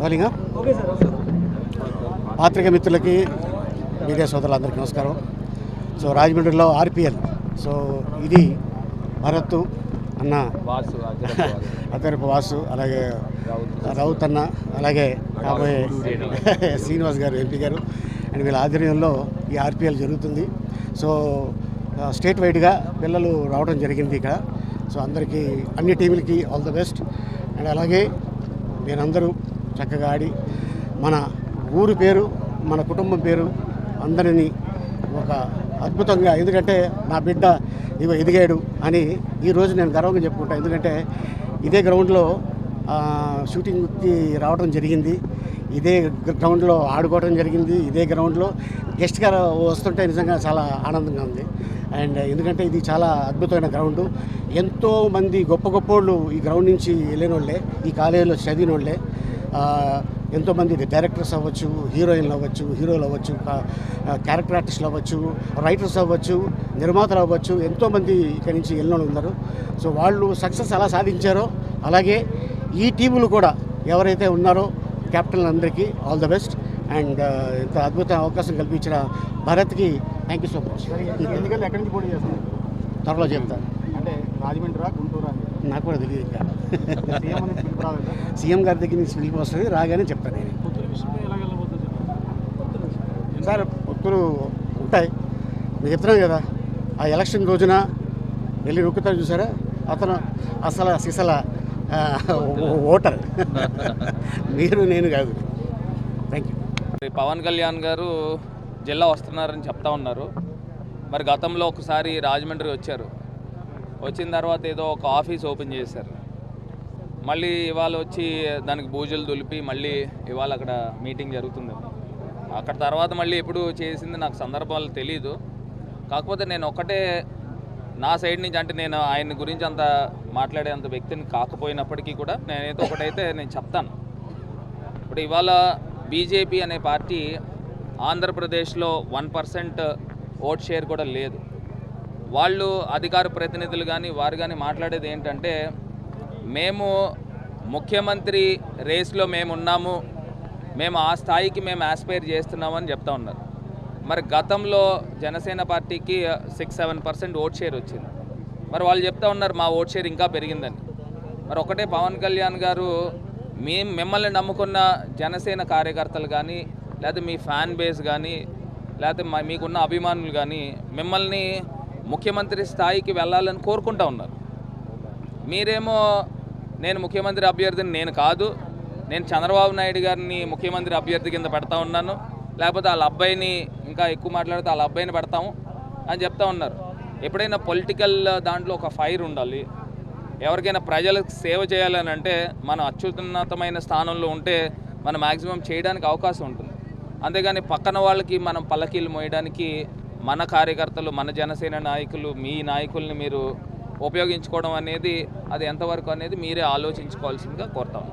రోలింగా పాత్రిక మిత్రులకి మీడియా సోదరులందరికీ నమస్కారం. సో రాజమండ్రిలో ఆర్పిఎల్, సో ఇది భరత్ అన్న, అద్దరపు వాసు, అలాగే రౌత్ అన్న, అలాగే కాబోయే శ్రీనివాస్ గారు ఎంపీ గారు అండ్ వీళ్ళ ఆధ్వర్యంలో ఈ ఆర్పిఎల్ జరుగుతుంది. సో స్టేట్ వైడ్గా పిల్లలు రావడం జరిగింది ఇక్కడ. సో అందరికీ అన్ని టీములకి ఆల్ ద బెస్ట్. అండ్ అలాగే మీరందరూ చక్కగా ఆడి మన ఊరు పేరు, మన కుటుంబం పేరు అందరినీ ఒక అద్భుతంగా, ఎందుకంటే నా బిడ్డ ఇగో ఎదిగాడు అని ఈరోజు నేను గర్వంగా చెప్పుకుంటాను. ఎందుకంటే ఇదే గ్రౌండ్లో షూటింగ్కి రావడం జరిగింది, ఇదే గ్రౌండ్లో ఆడుకోవడం జరిగింది, ఇదే గ్రౌండ్లో గెస్ట్గా వస్తుంటే నిజంగా చాలా ఆనందంగా ఉంది. అండ్ ఎందుకంటే ఇది చాలా అద్భుతమైన గ్రౌండు. ఎంతోమంది గొప్ప గొప్పోళ్ళు ఈ గ్రౌండ్ నుంచి వెళ్ళిన వాళ్ళే, ఈ కాలేజీలో చదివిన వాళ్ళే. ఎంతోమంది డైరెక్టర్స్ అవ్వచ్చు, హీరోయిన్లు అవ్వచ్చు, హీరోలు అవ్వచ్చు, క్యారెక్టర్ ఆర్టిస్టులు అవ్వచ్చు, రైటర్స్ అవ్వచ్చు, నిర్మాతలు అవ్వచ్చు, ఎంతోమంది ఇక్కడి నుంచి వెళ్ళిన వాళ్ళు ఉన్నారు. సో వాళ్ళు సక్సెస్ ఎలా సాధించారో అలాగే ఈ టీములు కూడా ఎవరైతే ఉన్నారో కెప్టెన్ అందరికీ ఆల్ ద బెస్ట్. అండ్ ఇంత అద్భుత అవకాశం కల్పించిన భారత్కి థ్యాంక్ యూ సో మచ్. ఎన్నికలు ఎక్కడి నుంచి పోటీ చేస్తారు? త్వరలో చెప్తాను. అంటే రాజమండ్రి గుంటూరు నాకు కూడా తెలియదు. ఇంకా సీఎం గారి దగ్గర నుంచి పిలిపి వస్తుంది, రాగానే చెప్తాను నేను. సార్ పొత్తులు ఉంటాయి, నేను చెప్తున్నాను కదా. ఆ ఎలక్షన్ రోజున వెళ్ళి నొక్కుతారు చూసారా, అతను అసలు సిసల ఓటర్ మీరు, నేను కాదు. Thank you. పవన్ కళ్యాణ్ గారు జిల్లా వస్తున్నారని చెప్తా ఉన్నారు. మరి గతంలో ఒకసారి రాజమండ్రి వచ్చారు, వచ్చిన తర్వాత ఏదో ఒక ఆఫీస్ ఓపెన్ చేశారు. మళ్ళీ ఇవాళ వచ్చి దానికి బూజులు దులిపి మళ్ళీ ఇవాళ అక్కడ మీటింగ్ జరుగుతుంది. అక్కడ తర్వాత మళ్ళీ ఎప్పుడు చేసింది నాకు సందర్భాలు తెలీదు. కాకపోతే నేను ఒకటే నా సైడ్ నుంచి, అంటే నేను ఆయన గురించి అంత మాట్లాడేంత వ్యక్తిని కాకపోయినప్పటికీ కూడా నేనైతే ఒకటైతే నేను చెప్తాను. ఇప్పుడు ఇవాళ బీజేపీ అనే పార్టీ ఆంధ్రప్రదేశ్లో 1% ఓట్ షేర్ కూడా లేదు. వాళ్ళు అధికార ప్రతినిధులు కానీ వారు కానీ మాట్లాడేది ఏంటంటే, మేము ముఖ్యమంత్రి రేస్లో మేము ఉన్నాము, మేము ఆ స్థాయికి మేము ఆస్పైర్ చేస్తున్నామని చెప్తా ఉన్నారు. మరి గతంలో జనసేన పార్టీకి 6-7% ఓట్ షేర్ వచ్చింది. మరి వాళ్ళు చెప్తా ఉన్నారు మా ఓట్ షేర్ ఇంకా పెరిగిందని. మరి ఒకటే పవన్ కళ్యాణ్ గారు, మిమ్మల్ని నమ్ముకున్న జనసేన కార్యకర్తలు కానీ, లేకపోతే మీ ఫ్యాన్ బేస్ కానీ, లేకపోతే మీకున్న అభిమానులు కానీ మిమ్మల్ని ముఖ్యమంత్రి స్థాయికి వెళ్ళాలని కోరుకుంటూ ఉన్నారు. మీరేమో నేను ముఖ్యమంత్రి అభ్యర్థిని నేను కాదు, నేను చంద్రబాబు నాయుడు గారిని ముఖ్యమంత్రి అభ్యర్థి కింద పెడతా ఉన్నాను, లేకపోతే వాళ్ళ అబ్బాయిని, ఇంకా ఎక్కువ మాట్లాడితే వాళ్ళ అబ్బాయిని పెడతాము అని చెప్తా ఉన్నారు. ఎప్పుడైనా పొలిటికల్ దాంట్లో ఒక ఫైర్ ఉండాలి. ఎవరికైనా ప్రజలకు సేవ చేయాలని అంటే మనం అత్యున్నతమైన స్థానంలో ఉంటే మనం మ్యాక్సిమం చేయడానికి అవకాశం ఉంటుంది. అంతేగాని పక్కన వాళ్ళకి మనం పల్లకీలు మోయడానికి మన కార్యకర్తలు, మన జనసేన నాయకులు, మీ నాయకుల్ని మీరు ఉపయోగించుకోవడం అనేది అది ఎంతవరకు అనేది మీరే ఆలోచించుకోవాల్సిందిగా కోరుతాం.